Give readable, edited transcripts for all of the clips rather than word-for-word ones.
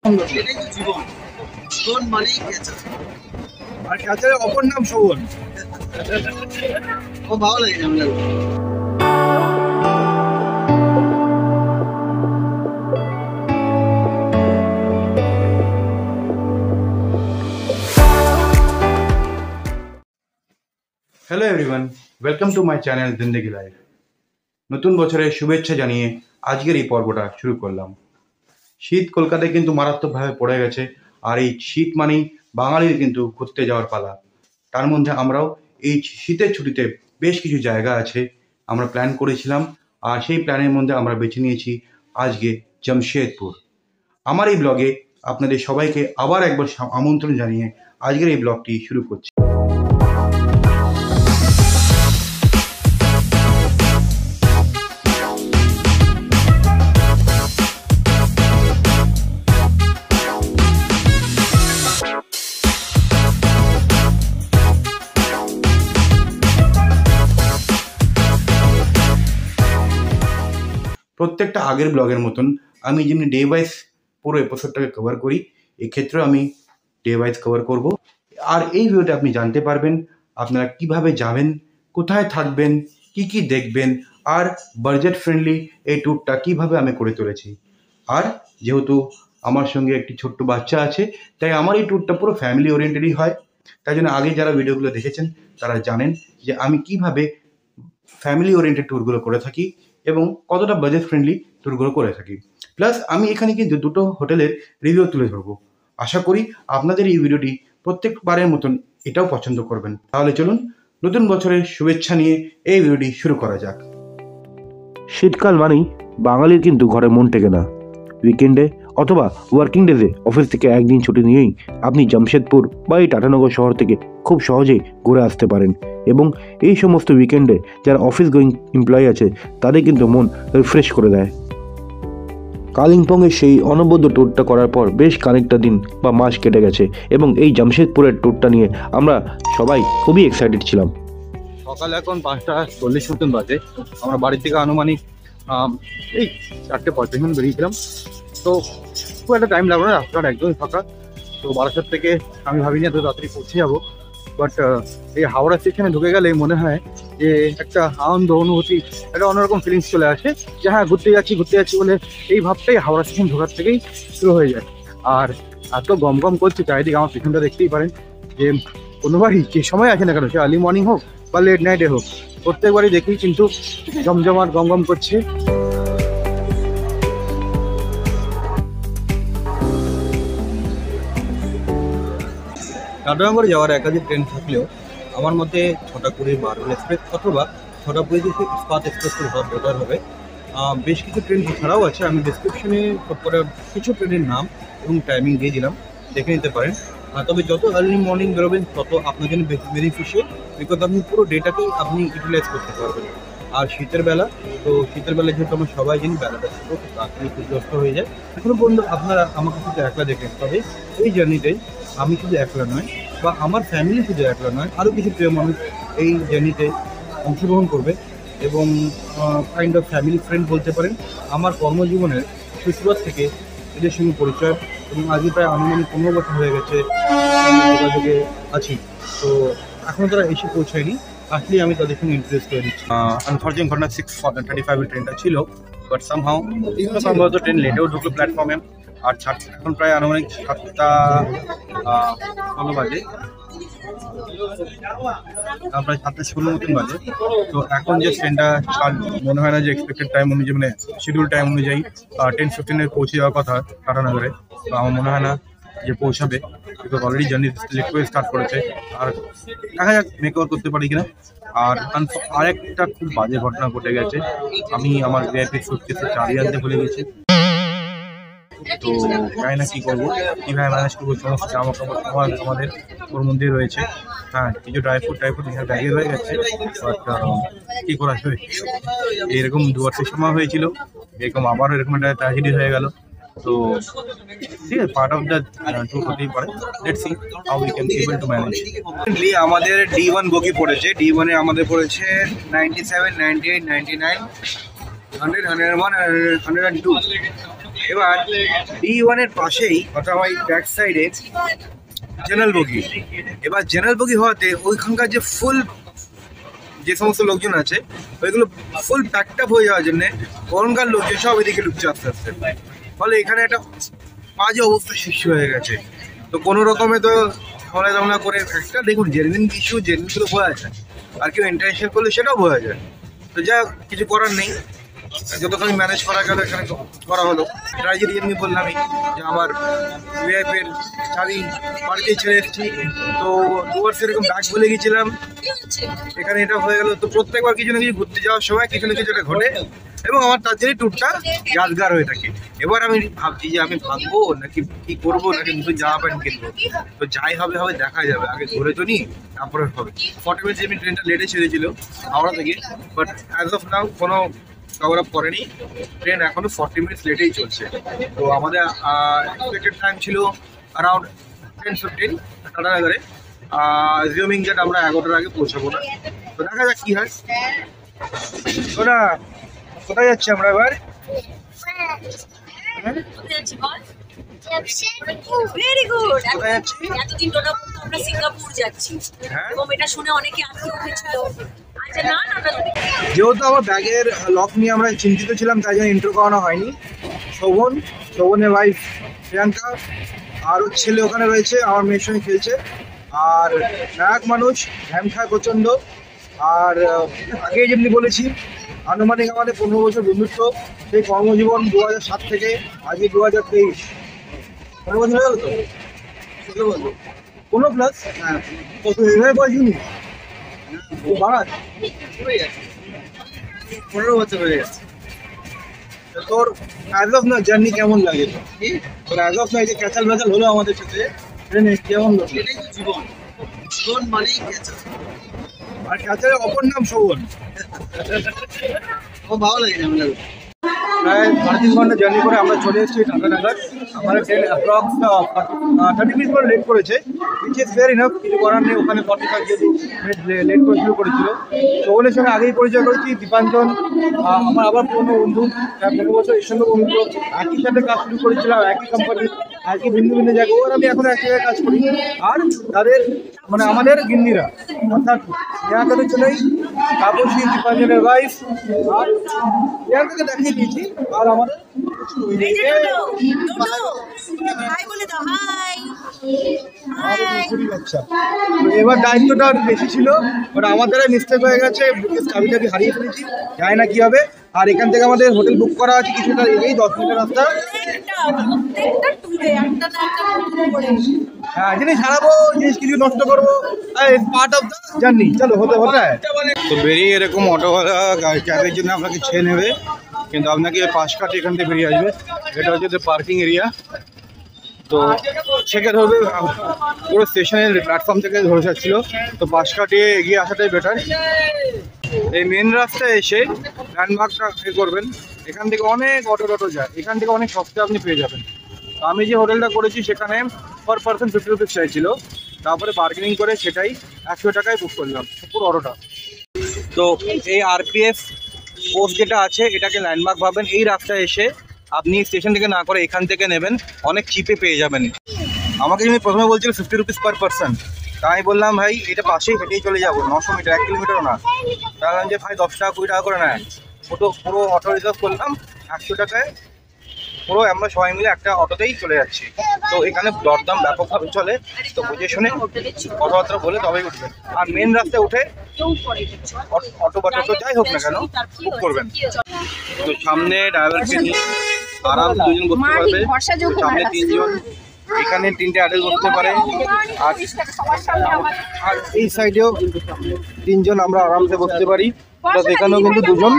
এটাই তো জীবন, জীবন মানেই ক্যাচার। আর ক্যাচারের অপর নাম শোভন। ও ভালো লাগে না। Hello everyone, welcome to my channel Zindagi life. নতুন বছরের শুভেচ্ছা জানিয়ে আজকের এই পর্বটা শুরু করলাম। শীত কলকাতায় কিন্তু মারাত্মকভাবে পড়ে গেছে, আর এই শীত মানেই বাঙালির কিন্তু ঘুরতে যাওয়ার পালা। তার মধ্যে আমরাও এই শীতের ছুটিতে বেশ কিছু জায়গা আছে আমরা প্ল্যান করেছিলাম, আর সেই প্ল্যানের মধ্যে আমরা বেছে নিয়েছি আজকে জামশেদপুর। আমার এই ব্লগে আপনাদের সবাইকে আবার একবার আমন্ত্রণ জানিয়ে আজকের এই ব্লগটি শুরু করছি। প্রত্যেকটা আগের ব্লগের মতন আমি যেমনি ডে ওয়াইজ পুরো এপিসোডটাকে কভার করি, এক্ষেত্রেও আমি ডে ওয়াইজ কভার করব। আর এই ভিডিওতে আপনি জানতে পারবেন আপনারা কিভাবে যাবেন, কোথায় থাকবেন, কি কি দেখবেন, আর বাজেট ফ্রেন্ডলি এই ট্যুরটা কিভাবে আমি করে তুলেছি। আর যেহেতু আমার সঙ্গে একটি ছোট্ট বাচ্চা আছে, তাই আমার এই ট্যুরটা পুরো ফ্যামিলি ওরিয়েন্টেডই হয়। তাই জন্য আগে যারা ভিডিওগুলো দেখেছেন তারা জানেন যে আমি কিভাবে ফ্যামিলি ওরিয়েন্টেড ট্যুরগুলো করে থাকি এবং কতটা বাজেট ফ্রেন্ডলি ট্যুরগুলো করে থাকি। প্লাস আমি এখানে কিন্তু দুটো হোটেলের রিভিউ তুলে ধরবো। আশা করি আপনাদের এই ভিডিওটি প্রত্যেকবারের মতন এটাও পছন্দ করবেন। তাহলে চলুন নতুন বছরের শুভেচ্ছা নিয়ে এই ভিডিওটি শুরু করা যাক। শীতকাল মানেই বাঙালির কিন্তু ঘরে মন টেকে না। উইকেন্ডে অথবা ওয়ার্কিং ডেজে অফিস থেকে একদিন ছুটি নিয়েই আপনি জামশেদপুর বা এই টাটানগর শহর থেকে খুব সহজেই ঘুরে আসতে পারেন। এবং এই সমস্ত উইকেন্ডে যারা অফিস গোয়িং এমপ্লয়ি আছে তাদের কিন্তু মন রিফ্রেশ করে দেয়। কালিম্পংয়ের সেই অনবদ্য ট্যুরটা করার পর বেশ খানিকটা দিন বা মাস কেটে গেছে এবং এই জামশেদপুরের ট্যুরটা নিয়ে আমরা সবাই খুবই এক্সাইটেড ছিলাম। সকাল এখন 5:40 মতন বাজে। আমরা বাড়ি থেকে আনুমানিক এই 4:35 বেরিয়েছিলাম। তো খুব একটা টাইম লাগলো না, রাস্তাটা একদমই ফাঁকা। তো বারাসাত থেকে আমি ভাবিনি এত তাড়াতাড়ি পৌঁছে যাবো, বাট এই হাওড়া স্টেশনে ঢুকে গেলে মনে হয় যে একটা আনন্দ অনুভূতি, একটা অন্যরকম ফিলিংস চলে আসে যে হ্যাঁ ঘুরতে যাচ্ছি বলে এই ভাবটাই হাওড়া স্টেশন ঢোকার থেকেই শুরু হয়ে যায়। আর এত গম গম করছে চারিদিকে, আমার পিছনটা দেখতেই পারেন যে কোনোবারই যে সময় আছে না কেন, সে আর্লি মর্নিং হোক বা লেট নাইটে হোক, প্রত্যেকবারই দেখি কিন্তু জমজমাট গম গম করছে। টাটানগরে যাওয়ার একাধিক ট্রেন থাকলেও আমার মতে 6:20 মার্বেল এক্সপ্রেস অথবা 6:20 ইস্পাত এক্সপ্রেস বেটার হবে। বেশ কিছু ট্রেন ছাড়াও আছে, আমি ডিসক্রিপশনে করে কিছু ট্রেনের নাম এবং টাইমিং দিয়ে দিলাম, দেখে নিতে পারেন। তবে যত আর্লি মর্নিং বেরোবেন তত আপনার জন্য বেনিফিশিয়াল, বিকজ আপনি পুরো ডেটাকেই আপনি ইউটিলাইজ করতে পারবেন। আর শীতের বেলা যেহেতু আমরা সবাই জানি বেলাটা খুব তাড়াতাড়ি ক্ষতিগ্রস্ত হয়ে যায়। এখনো পর্যন্ত আপনারা আমাকে শুধু একলা দেখেন, তবে এই জার্নিটাই আমি শুধু একলা নয় বা আমার ফ্যামিলি শুধু একলা নয়, আরও কিছু প্রিয় মানুষ এই জার্নিতে অংশগ্রহণ করবে এবং কাইন্ড অফ ফ্যামিলি ফ্রেন্ড বলতে পারেন। আমার কর্মজীবনের শুরুয়াত থেকে এদের সঙ্গে পরিচয় এবং আজকে প্রায় আনুমানিক 15 বছর হয়ে গেছে যোগাযোগে আছি। তো এখনও তারা এসে পৌঁছায়নি, আসলেই আমি তাদের সঙ্গে ইন্ট্রোডিউস করে দিচ্ছি। আনফর্চুনেট ঘটনা 6:35 ট্রেনটা ছিল, বাট সামহাও সম্ভবত ট্রেন লেটেও ঢুকলো প্ল্যাটফর্মে। আর এখন প্রায় আনুমানিক 7:16 বাজে, প্রায় 7:16 মতন বাজে। তো এখন যে ট্রেনটা মনে হয় না যে এক্সপেক্টেড টাইম অনুযায়ী, মানে শিডিউল টাইম অনুযায়ী 10:15 পৌঁছে যাওয়ার কথা টাটানগরে। তো আমার মনে হয় না যে পৌঁছাবে, বিকজ অলরেডি জার্নি লেট করে স্টার্ট করেছে। আর দেখা যাক মেকওভার করতে পারি কিনা। আর আরেকটা খুব বাজে ঘটনা ঘটে গেছে, আমি আমার ভিআইপি সুটকেসে চাবি আনতে ভুলে গেছি। তো জানি না কী করবো, কীভাবে ম্যানেজ করবো। সমস্ত জামা কাপড় আমাদের ওর মধ্যেই রয়েছে। হ্যাঁ, কিছু ড্রাই ফ্রুট ব্যাগে হয়ে গেছে, বাট কী করা যাবে। এরকম 2 বছর সময় হয়েছিল, এরকম আবারও এরকম একটা ট্র্যাজেডি হয়ে গেল। তো ঠিক আছে, পার্ট অফ দ্য ট্যুর হতেই পারে। Let's see how we can able to manage. আমাদের D1 বগি পড়েছে। D1 এ আমাদের পড়েছে 97, 98, 99, 100, 101, 102। এবার D1 এর পাশেই অথবা এই ব্যাক সাইডে জেনারেল বগি। এবার জেনারেল বগি হওয়াতে ওইখানকার যে ফুল যে সমস্ত লোকজন আছে ওইগুলো ফুল প্যাকড আপ হয়ে যাওয়ার জন্য ওখানকার লোকজন সব এদিকে ঢুকছে আস্তে আস্তে, ফলে এখানে একটা বাজে অবস্থা সৃষ্টি হয়ে গেছে। তো কোনো রকমে তো ঝামেলা করে একটা দেখুন জেনুইন ইস্যু জেনুইনগুলো বোঝা যায়, আর কেউ ইন্টারনেশনাল করলে সেটাও বোঝা যায়। তো যা কিছু করার নেই, যতক্ষণ ম্যানেজ করা গেল এখানে করা হলো। ট্রাজেডি আমি বললামই যে আমার ভিআইপির চাবি বাড়িতে ছেড়ে এসেছি, তো দুবার সেরকম ব্যাগ ভুলে গেছিলাম, এখানে এটা হয়ে গেল। তো প্রত্যেকবার কিছু না কিছু ঘুরতে যাওয়ার সময় কিছু না কিছু একটা ঘটে এবং আমার তার জন্যই ট্যুরটা ইয়াদগার হয়ে থাকে। এবার আমি ভাবছি যে আমি ভাববো নাকি কি করবো নাকি নতুন জামা প্যান্ট কিনবো, তো যাই হবে হবে দেখা যাবে, আগে ঘুরে তো নি তারপরে হবে। 40 মিনিট আমি ট্রেনটা লেটে ছেড়েছিল হাওড়া থেকে, বাট অ্যাজ অফ নাও কোনো কভার আপ করেনি, ট্রেন এখনো 40 মিনিটস লেটেই চলছে। তো আমাদের এক্সপেক্টেড টাইম ছিল অ্যারাউন্ড 10-15 টাটানগরে, অ্যাজিউমিং দ্যাট আমরা 11টার আগে পৌঁছাবো না। তো দেখা যাক কি হয়। ওরা কোথায় যাচ্ছি আমরা এবার? Very good. কোথায় যাচ্ছি? এতদিন টোটা বলতো আমরা সিঙ্গাপুর যাচ্ছি, হ্যাঁ। এবং এটা শুনে অনেকে আত্মীয় উঠেছিল। আচ্ছা না না না, যেহেতু আমার ব্যাগের লক নিয়ে আমরা চিন্তিত ছিলাম, তাই জন্য ইন্ট্রো করানো হয়নি। শোভনের ওয়াইফ প্রিয়াঙ্কা আর ওর ছেলে ওখানে রয়েছে, আমার মেয়ের সঙ্গে খেলছে। আর নায়ক মানুষ ধ্যান খায় প্রচণ্ড। আর আগে যেমনি বলেছি আনুমানিক আমাদের 15 বছর বন্ধুত্ব, সেই কর্মজীবন 2007 থেকে আজকে 2023, 15 বছর হয়ে গেল তো। 15 প্লাস, হ্যাঁ। কত এভাবে বয়সুনি ও বাড়াত 15 বছর হয়ে গেছে। তোর অ্যাজ অফ না জার্নি কেমন লাগে? তোর অ্যাজ অফ না এই যে ক্যাচাল ব্যাচাল হলো আমাদের সাথে ট্রেনে, কেমন লাগে? এটাই তো জীবন, জীবন মানেই ক্যাচাল, আর ক্যাচালের অপর নাম শোভন। ও ভালো লাগে না, প্রায় 3.5 ঘন্টা জার্নি করে আমরা চলে এসেছি টাটানগর। আমাদের ট্রেন অ্যাপ্রক্স 30 মিনিট করে লেট করেছে, উইচ ইজ ফেয়ার ইনাফ, কিছু করার নেই। ওখানে 45 যেহেতু লেট করে শুরু করেছিল। শোভনের সঙ্গে আগেই পরিচয় করেছি, দীপাঞ্জন আমার আবার পুরনো বন্ধু, 15 বছর এর সঙ্গে বন্ধু, একই সাথে কাজ শুরু করেছিলাম, একই কোম্পানি, একই ভিন্ন ভিন্ন জায়গায়। ওর আমি এখন এক জায়গায় কাজ করি। আর তাদের মানে আমাদের গিন্নিরা অর্থাৎ প্রিয়াঙ্কাতে চলেই তাপসী, দীপাঞ্জনের ওয়াইফ, আর প্রিয়াঙ্কাকে দেখিয়ে দিয়েছি। আর আমাদের এই যে টোটো হাই বলে দাও, হাই হাই। আচ্ছা, তো এবার দায়িত্বটা একটু বেশি ছিল, বাট আমার দ্বারা মিস্টেক হয়ে গেছে, চাবি টাবি হারিয়ে ফেলেছি, জানি না কি হবে। আর এখান থেকে আমাদের হোটেল বুক করা আছে কিছুটা এগিয়েই, 10 মিনিটের রাস্তা। প্রত্যেকটা টুরে একটা না একটা নতুন করে। হ্যাঁ, জিনিস হারাবো, জিনিস কিছু নষ্ট করবো, পার্ট অফ দ্য জার্নি। চলো হতে তো বেরিয়ে এরকম অটোওয়ালা ক্যাবের জন্য আপনাকে ছেড়ে নেবে, কিন্তু আপনাকে পাশ কাটে এখান থেকে বেরিয়ে আসবে। এটা হচ্ছে পার্কিং এরিয়া, তো ছেঁকে ধরবে পুরো স্টেশনের প্ল্যাটফর্ম থেকে ধরে যাচ্ছিল, তো পাশ কাটিয়ে এগিয়ে আসাটাই বেটার। এই মেন রাস্তায় এসে ল্যান্ডমার্কটা এ করবেন, এখান থেকে অনেক অটো যায়, এখান থেকে অনেক সস্তায় আপনি পেয়ে যাবেন। তো আমি যে হোটেলটা করেছি সেখানে পার পার্সন 50 রুপিস চাইছিল, তারপরে বার্গেনিং করে সেটাই 100 টাকায় বুক করলাম পুরো অটোটা। তো এই আরপিএফ পোস্ট যেটা আছে এটাকে ল্যান্ডমার্ক ভাবেন, এই রাস্তায় এসে আপনি স্টেশন থেকে না করে এখান থেকে নেবেন, অনেক চিপে পেয়ে যাবেন। আমাকে যিনি প্রথমে বলছিল 50 রুপিস পার পার্সন, তাই বললাম ভাই এটা পাশেই হেঁটেই চলে যাবো, 900 মিটার, 1 কিলোমিটারও না। তাহলে যে ভাই 10 টাকা 20 টাকা করে নেয়, পুরো অটো রিজার্ভ করলাম 100 টাকায়, পুরো আমরা সবাই মিলে একটা অটোতেই চলে যাচ্ছি। তো এখানে দরদাম ব্যাপকভাবে চলে, তো বুঝে শুনে কথাবার্তা বলে তবেই উঠবেন। আর মেন রাস্তায় উঠে অটো বা টোটো যাই হোক না কেন বুক করবেন। তো সামনে ড্রাইভারকে নিয়ে আরাম 2 জন বসতে পারবে, সামনে 3 জন, এখানে 3টে অ্যাডাল্ট বসতে পারে, আর এই সাইডেও 3 জন আমরা আরামসে বসতে পারি। প্লাস এখানেও কিন্তু 2 জন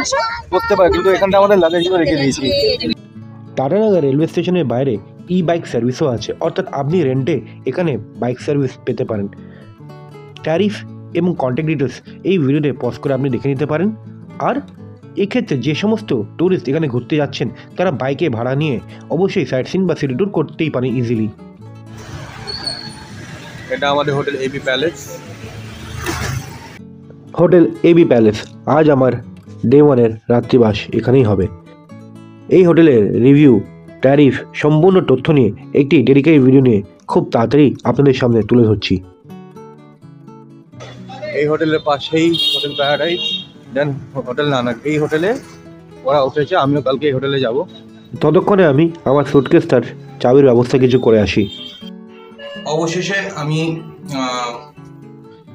বসতে পারে, কিন্তু এখানটা আমাদের লাগেজগুলো রেখে দিয়েছি। টাটানগর রেলওয়ে স্টেশনের বাইরে ই বাইক সার্ভিসও আছে, অর্থাৎ আপনি রেন্টে এখানে বাইক সার্ভিস পেতে পারেন। ট্যারিফ এবং কন্ট্যাক্ট ডিটেলস এই ভিডিওতে পজ করে আপনি দেখে নিতে পারেন। আর এক্ষেত্রে যে সমস্ত ট্যুরিস্ট এখানে ঘুরতে যাচ্ছেন তারা বাইকে ভাড়া নিয়ে অবশ্যই সাইট সিন বা সিটি ট্যুর করতেই পারেন ইজিলি। এটা আমাদের hotel AB palace. Hotel AB palace আজ আমার ডে 1-এর রাত্রিবাস এখানেই হবে। এই হোটেলের রিভিউ ট্যারিফ সম্পূর্ণ তথ্য নিয়ে একটি ডেডিকেটেড ভিডিও নিয়ে খুব তাড়াতাড়ি আপনাদের সামনে তুলে ধরছি। এই হোটেলের পাশেই হোটেল প্যারাডাইস, দেন হোটেল নানক। এই হোটেলে ওরা উঠেছে, আমিও কালকে এই হোটেলে যাব। ততক্ষণে আমি আমার সুটকেসটার চাবির ব্যবস্থা কিছু করে আসি। অবশেষে আমি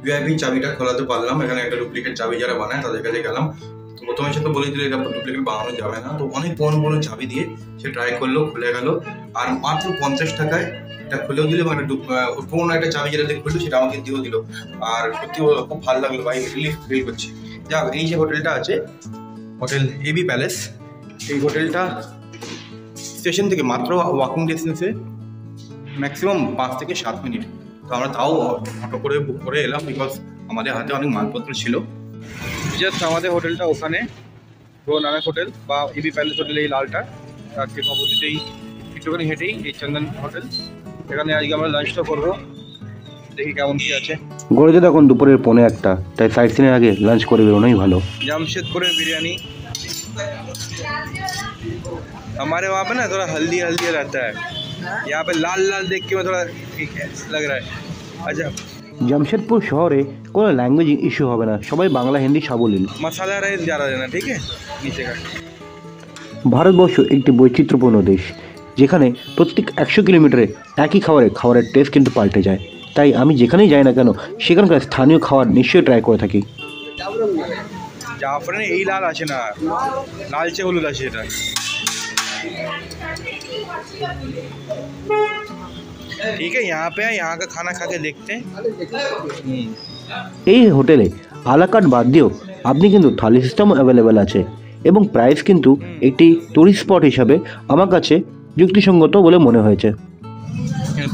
ভিআইপি চাবিটা খোলাতে পারলাম। এখানে একটা ডুপ্লিকেট চাবি যারা বানায় তাদের কাছে গেলাম। তো প্রথমে সে তো বলে দিল এটা ডুপ্লিকেট বানানো যাবে না, তো অনেক পুরনো চাবি দিয়ে সে ট্রাই করলো, খুলে গেল। আর মাত্র 50 টাকায় এটা খুলেও দিল, এবং পুরোনো একটা চাবি যেটা দিয়ে খুললো সেটা আমাকে দিয়েও দিল। আর সত্যি খুব ভালো লাগলো ভাই, রিলিফ ফিল করছি। যাক, এই যে হোটেলটা আছে, হোটেল এবি প্যালেস, এই হোটেলটা স্টেশন থেকে মাত্র ওয়াকিং ডিস্টেন্সে ম্যাক্সিমাম 5 থেকে 7 মিনিট। তো আমরা তাও অটো করে বুক করে এলাম, বিকজ আমাদের হাতে অনেক মালপত্র ছিল। জাস্ট আমাদের হোটেলটা ওখানে, পুরো নানক হোটেল বা এবি প্যালেস হোটেল, এই লালটা, তার ঠিক অপোজিটেই একটুখানি হেঁটেই এই চন্দন হোটেল। এখানে আজকে আমরা লাঞ্চটা করবো, দেখি কেমন কি আছে। গড়িতে তখন দুপুরের 1:45, তাই সাইট সিনের আগে লাঞ্চ করে বেরোনোই ভালো। জামশেদপুরের বিরিয়ানি हमारे वहाँ पे ना थोड़ा हल्दी हल्दी रहता है, यहाँ पे लाल लाल देख के मैं थोड़ा ठीक है लग रहा है। अच्छा, জামশেদপুর শহরে কোনো ল্যাঙ্গুয়েজ ইস্যু হবে না, সবাই বাংলা হিন্দি সাবলীল। मसाला राइस ज़्यादा देना, ठीक है, नीचे का। ভারতবর্ষ একটি বৈচিত্র্যপূর্ণ দেশ, যেখানে প্রত্যেক 100 কিলোমিটারে একই খাবারের টেস্ট কিন্তু পাল্টে যায়। তাই আমি যেখানেই যাই না কেন সেখানকার স্থানীয় খাবার নিশ্চয়ই ট্রাই করে থাকি। জাফরানে এই লাল আছে না, লালচে হলুদ আছে এটা। ठीक है, यहाँ पे है, यहाँ का खाना खा के देखते हैं। এই হোটেলে আলাকাট বাদ দিয়েও আপনি কিন্তু থালি সিস্টেম অ্যাভেলেবেল আছে, এবং প্রাইস কিন্তু একটি টুরিস্ট স্পট হিসাবে আমার কাছে যুক্তিসঙ্গত বলে মনে হয়েছে।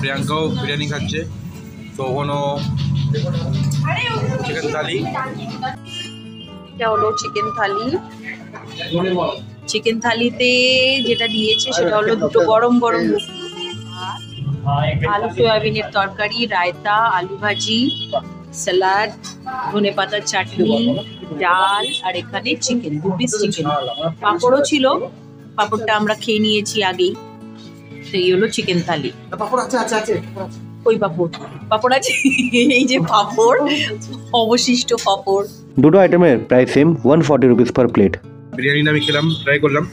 প্রিয়াঙ্কাও বিরিয়ানি খাচ্ছে, শোভনও চিকেন থালি। এটা হলো চিকেন থালি। চিকেন থালিতে যেটা দিয়েছে সেটা হলো দুটো গরম গরম আলু সয়াবিনের তরকারি, রায়তা, আলু ভাজি, স্যালাড, ধনে পাতার চাটনি, ডাল, আর এখানে চিকেন, 2 পিস চিকেন। পাঁপড়ও ছিল, পাঁপড়টা আমরা খেয়ে নিয়েছি আগেই। তো এই হলো চিকেন থালি। পাপড় আছে ওই পাঁপড় আছে, এই যে পাঁপড়, অবশিষ্ট পাঁপড়। দুটো আইটেমের price same, 140 rupees per plate. বিরিয়ানিটা আমি খেলাম, ট্রাই করলাম।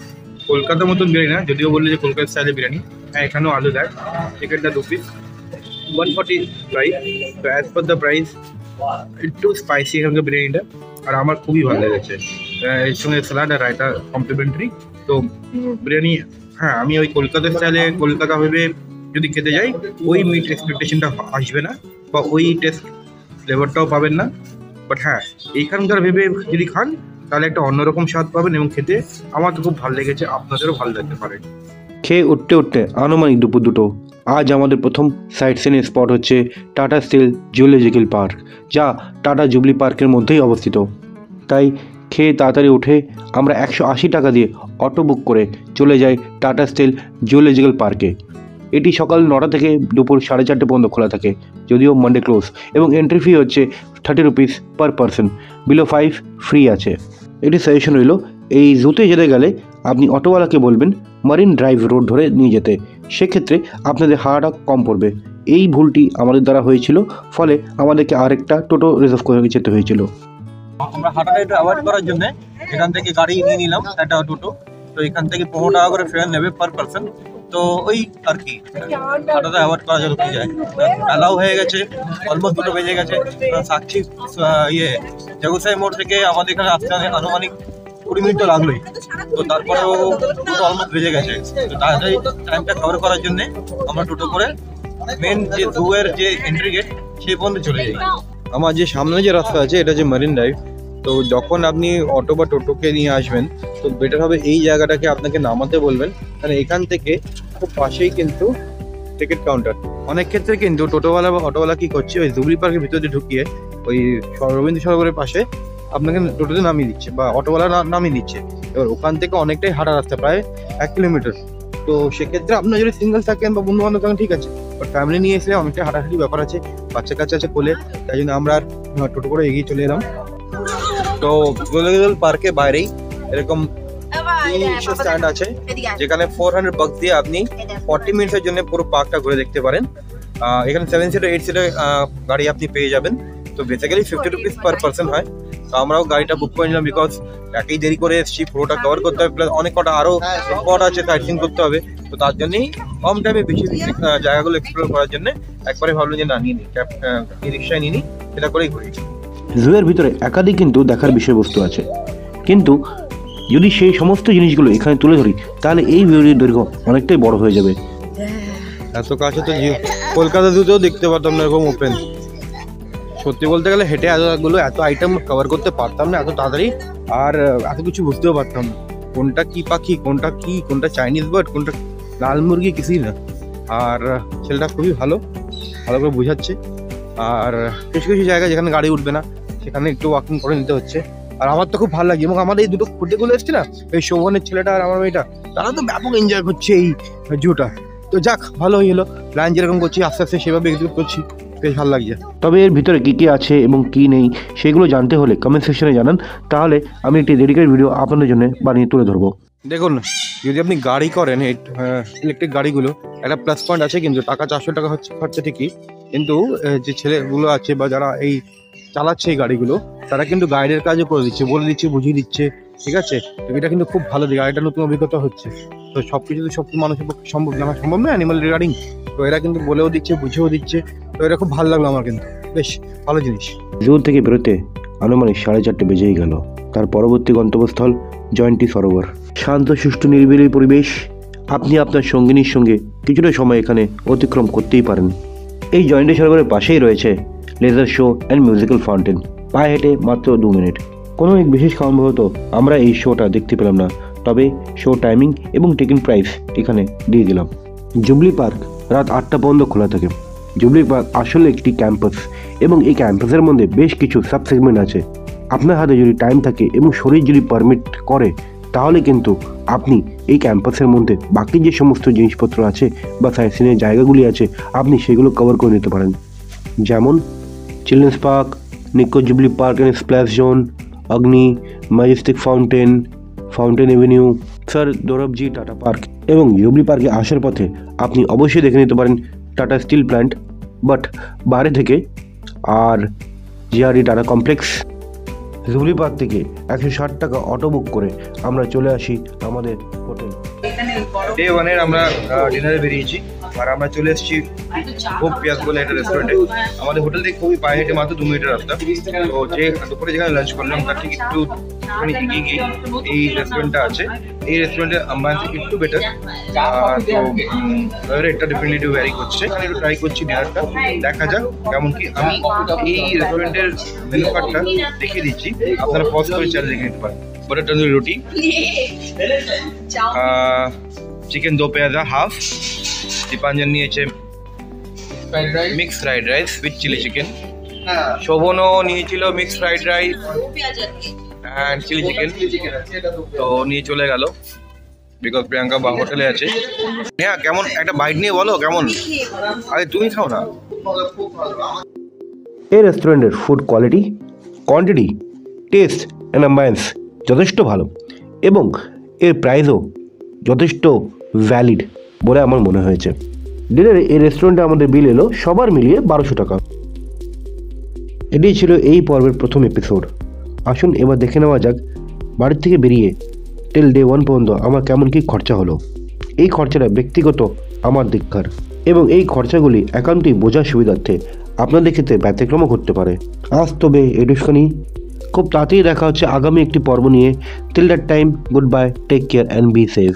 কলকাতার মতন বিরিয়ানি না, যদিও বললে যে কলকাতা স্টাইলের বিরিয়ানি। হ্যাঁ, এখানেও আলু দেয়। চিকেনটা 2 পিস, 140 প্রাইস। তো অ্যাজ পার দ্য প্রাইস একটু স্পাইসি এখানকার বিরিয়ানিটা, আর আমার খুবই ভালো লেগেছে। এর সঙ্গে স্যালাড আর রায়তা কমপ্লিমেন্টারি। তো বিরিয়ানি, হ্যাঁ, আমি ওই কলকাতা স্টাইলে কলকাতা ভেবে যদি খেতে যাই, ওই মিট এক্সপেকটেশনটা আসবে না, বা ওই টেস্ট ফ্লেভারটাও পাবেন না। বাট হ্যাঁ, এইখানকার ভেবে যদি খান তাহলে একটা অন্যরকম স্বাদ পাবেন, এবং খেতে আমার তো খুব ভালো লেগেছে, আপনাদেরও ভালো লাগতে পারে। খেয়ে উঠতে আনুমানিক দুপুর 2টো। আজ আমাদের প্রথম সাইট সিনের স্পট হচ্ছে টাটা স্টিল জুলজিক্যাল পার্ক, যা টাটা জুবলি পার্কের মধ্যেই অবস্থিত। তাই খেয়ে তাড়াতাড়ি উঠে আমরা 180 টাকা দিয়ে অটো বুক করে চলে যাই টাটা স্টিল জুলজিক্যাল পার্কে। এটি সকাল 9টা থেকে দুপুর 4:30 পর্যন্ত খোলা থাকে, যদিও মানডে ক্লোজ, এবং এন্ট্রি ফি হচ্ছে 30 rupees per person, below 5 free আছে। এটি সাজেশন রইল, এই জুতে যেতে গেলে আপনি অটোওয়ালাকে বলবেন মারিন ড্রাইভ রোড ধরে নিয়ে যেতে, সেক্ষেত্রে আপনাদের ভাড়াটা কম পড়বে। এই ভুলটি আমাদের দ্বারা হয়েছিল, ফলে আমাদেরকে আরেকটা টোটো রিজার্ভ করে যেতে হয়েছিল। আমরা হাঁটাটা একটু অ্যাভয়েড করার জন্য এখান থেকে গাড়ি নিয়ে নিলাম, একটা টোটো। তো এখান থেকে 15 টাকা করে ফেয়ার নেবে পার পারসন। তো ওই আর কি, হাঁটাটা অ্যাভয়েড করা যাবে কি যায়। অ্যালাউ হয়ে গেছে, অলমোস্ট 2টো বেজে গেছে। সাক্ষী জগৎসাই মোড় থেকে আমাদের এখানে আসতে আনুমানিক 20 মিনিট তো লাগলোই। তো তারপরেও 2টো অলমোস্ট বেজে গেছে। তো তাড়াতাড়ি টাইমটা কভার করার জন্য আমরা টোটো করে মেন যে জুয়ের যে এন্ট্রি গেট সেই পর্যন্ত চলে যাই। আমার যে সামনে যে রাস্তা আছে, এটা যে মারিন ড্রাইভ। তো যখন আপনি অটো বা টোটোকে নিয়ে আসবেন, তো বেটার হবে এই জায়গাটাকে আপনাকে নামাতে বলবেন, কারণ এখান থেকে খুব পাশেই কিন্তু টিকিট কাউন্টার। অনেক ক্ষেত্রে কিন্তু টোটোওয়ালা বা অটোওয়ালা কি করছে, ওই জুবলি পার্কের ভিতরে ঢুকিয়ে ওই রবীন্দ্র সরোবরের পাশে আপনাকে টোটোতে নামিয়ে দিচ্ছে, বা অটোওয়ালা নামিয়ে দিচ্ছে। এবার ওখান থেকে অনেকটাই হাঁটা রাস্তা, প্রায় 1 কিলোমিটার। তো সেক্ষেত্রে আপনার যদি সিঙ্গেল থাকেন বা বন্ধু বান্ধব থাকেন ঠিক আছে, বাট ফ্যামিলি নিয়ে এসে অনেকটা হাঁটাহাঁটি ব্যাপার আছে, বাচ্চা কাচ্চা আছে কোলে, তাই জন্য আমরা টোটো করে এগিয়ে চলে এলাম। তো জুলজিক্যাল পার্কে বাইরেই এরকম 300 স্ট্যান্ড আছে, যেখানে 400 bucks দিয়ে আপনি 40 মিনিটের জন্য পুরো পার্কটা ঘুরে দেখতে পারেন। এখানে 7 সিটার 8 সিটার গাড়ি আপনি পেয়ে যাবেন। তো বেসিক্যালি 50 রুপিস পার পার্সন হয়। তো আমরাও গাড়িটা বুক করে নিলাম, বিকজ একেই দেরি করে এসেছি, পুরোটা কভার করতে হবে, প্লাস অনেক কটা আরও স্পট আছে সাইট সিইং করতে হবে। তো তার জন্যই কম টাইমে বেশি বেশি জায়গাগুলো এক্সপ্লোর করার জন্য একবারে ভাবলাম যে না নিয়ে নিই, রিক্সায় নিয়ে নিই, সেটা করেই ঘুরি। জুয়ের ভিতরে একাধিক কিন্তু দেখার বিষয়বস্তু আছে, কিন্তু যদি সেই সমস্ত জিনিসগুলো এখানে তুলে ধরি তাহলে এই ভিডিওর দৈর্ঘ্য অনেকটাই বড় হয়ে যাবে। এত কাছে তো কলকাতা দুটোও দেখতে পারতাম না এরকম ওপেন। সত্যি বলতে গেলে হেঁটে এত আইটেম কভার করতে পারতাম না এত তাড়াতাড়ি, আর এত কিছু বুঝতেও পারতাম না কোনটা কি পাখি, কোনটা চাইনিজ বার্ড, কোনটা লাল মুরগি, কিছুই না। আর ছেলেটা খুবই ভালো করে বোঝাচ্ছে। আর কিছু কিছু জায়গায় যেখানে গাড়ি উঠবে না সেখানে একটু ওয়াকিং করে নিতে হচ্ছে। আর আমার তো খুব ভালো লাগে, এবং আমাদের এই দুটো ফুটেগুলো এসছে না, এই শোভনের ছেলেটা আর আমার মেয়েটা, তারা তো ব্যাপক এনজয় করছে এই জুটা। তো যাক, ভালো হয়ে গেলো। প্ল্যান যেরকম করছি আস্তে আস্তে সেভাবে এক্সিকিউট করছি, বেশ ভালো লাগছে। তবে এর ভিতরে কী কী আছে এবং কী নেই সেগুলো জানতে হলে কমেন্ট সেকশনে জানান, তাহলে আমি একটি ডেডিকেটেড ভিডিও আপনাদের জন্য বানিয়ে তুলে ধরবো। দেখুন, যদি আপনি গাড়ি করেন এই ইলেকট্রিক গাড়িগুলো, একটা প্লাস পয়েন্ট আছে, কিন্তু টাকা 400 টাকা হচ্ছে খরচা ঠিকই, কিন্তু যে ছেলেগুলো আছে বা যারা এই চালাচ্ছে এই গাড়িগুলো, তারা কিন্তু গাইডের কাজও করে দিচ্ছে, বলে দিচ্ছে, বুঝিয়ে দিচ্ছে, ঠিক আছে। তো এটা কিন্তু খুব ভালো দিক, গাড়িটা নতুন অভিজ্ঞতা হচ্ছে। তো সব কিছু তো সব মানুষের পক্ষে জানা সম্ভব নয় অ্যানিমাল রিগার্ডিং, তো এরা কিন্তু বলেও দিচ্ছে, বুঝেও দিচ্ছে। তো এটা খুব ভালো লাগলো আমার, কিন্তু বেশ ভালো জিনিস। জু থেকে বেরোতে আনুমানিক 4:30 বেজেই গেল। তার পরবর্তী গন্তব্যস্থল জয়ন্তী সরোবর। শান্ত সুষ্ঠু নিরিবিলি পরিবেশ, আপনি আপনার সঙ্গিনীর সঙ্গে কিছুটা সময় এখানে অতিক্রম করতেই পারেন। এই জয়ন্তী সরোবরের পাশেই রয়েছে laser show and musical fountain, পায়ে হেঁটে মাত্র 2 মিনিট। কোনো এক বিশেষ কারণবশত আমরা এই শোটা দেখতে পেলাম না, তবে শো টাইমিং এবং টিকিট প্রাইস এখানে দিয়ে দিলাম। জুবলি পার্ক রাত 8টা পর্যন্ত খোলা থাকে। জুবলি পার্ক আসলে একটি ক্যাম্পাস, এবং এই ক্যাম্পাসের মধ্যে বেশ কিছু সাব সেগমেন্ট আছে। আপনার হাতে যদি টাইম থাকে এবং শরীর যদি পারমিট করে, তাহলে কিন্তু আপনি এই ক্যাম্পাসের মধ্যে বাকি যে সমস্ত জিনিসপত্র আছে বা সাইন্সিনের জায়গাগুলি আছে, আপনি সেগুলো কভার করে নিতে পারেন। যেমন children's park, Nicco jubilee park and splash zone, Agni, majestic fountain avenue, sir Dorabji Tata park. এবং জুবলি পার্কে আসার পথে আপনি অবশ্যই দেখে নিতে পারেন টাটা স্টিল প্ল্যান্ট, বাট বাইরে থেকে, আর GRD Tata complex. Jubilee park থেকে 160 টাকা অটো বুক করে আমরা চলে আসি আমাদের হোটেল। ডে 1 আমরা ডিনারে বেরিয়েছি, আর আমরা চলে এসেছি খুব পিয়াস বলে একটা রেস্টুরেন্টে। আমাদের হোটেল থেকে খুবই পায়ে হেঁটে মাত্র 2 মিনিটের রাস্তা। তো যে দুপুরে যেখানে লাঞ্চ করলাম তার ঠিক একটু এগিয়ে গিয়ে এই রেস্টুরেন্টটা আছে। এই রেস্টুরেন্টের অ্যাম্বিয়েন্স একটু বেটার, তো রেটটা ডেফিনেটলি ভ্যারি করছে। এখানে একটু ট্রাই করছি ডিনারটা, দেখা যাক কেমন কি। আমি এই রেস্টুরেন্টের মেনু কার্ডটা দেখিয়ে দিচ্ছি, আপনারা পজ করে চাইলে দেখে নিতে পারেন। বাটার তন্দুরি রুটি, চিকেন 2 পেঁয়াজা হাফ, দীপাঞ্জন নিয়েছে mix fried rice with chilli chicken, শোভনও নিয়েছিল mix fried rice and chilli chicken. তো নিয়ে চলে গেল, বিকজ প্রিয়াঙ্কা বা হোটেলে আছে। হ্যাঁ, কেমন একটা বাইট নিয়ে বলো কেমন। আরে তুমি খাও না। এই রেস্টুরেন্টের food quality, quantity, test and ambience যথেষ্ট ভালো, এবং এর প্রাইসও যথেষ্ট ভ্যালিড বলে আমার মনে হয়েছে। ডিনারে এই রেস্টুরেন্টে আমাদের বিল এলো সবার মিলিয়ে 1200 টাকা। এটি ছিল এই পর্বের প্রথম এপিসোড। আসুন এবার দেখে নেওয়া যাক বাড়ির থেকে বেরিয়ে টিল ডে 1 পর্যন্ত আমার কেমন কি খরচা হলো। এই খরচাটা ব্যক্তিগত আমার দিককার, এবং এই খরচাগুলি একান্তই বোঝার সুবিধার্থে আপনাদের ক্ষেত্রে ব্যতিক্রমও করতে পারে। আজ তবে এটুখানি, খুব তাড়াতাড়ি দেখা হচ্ছে আগামী একটি পর্ব নিয়ে। Till that time, goodbye, take care and be safe.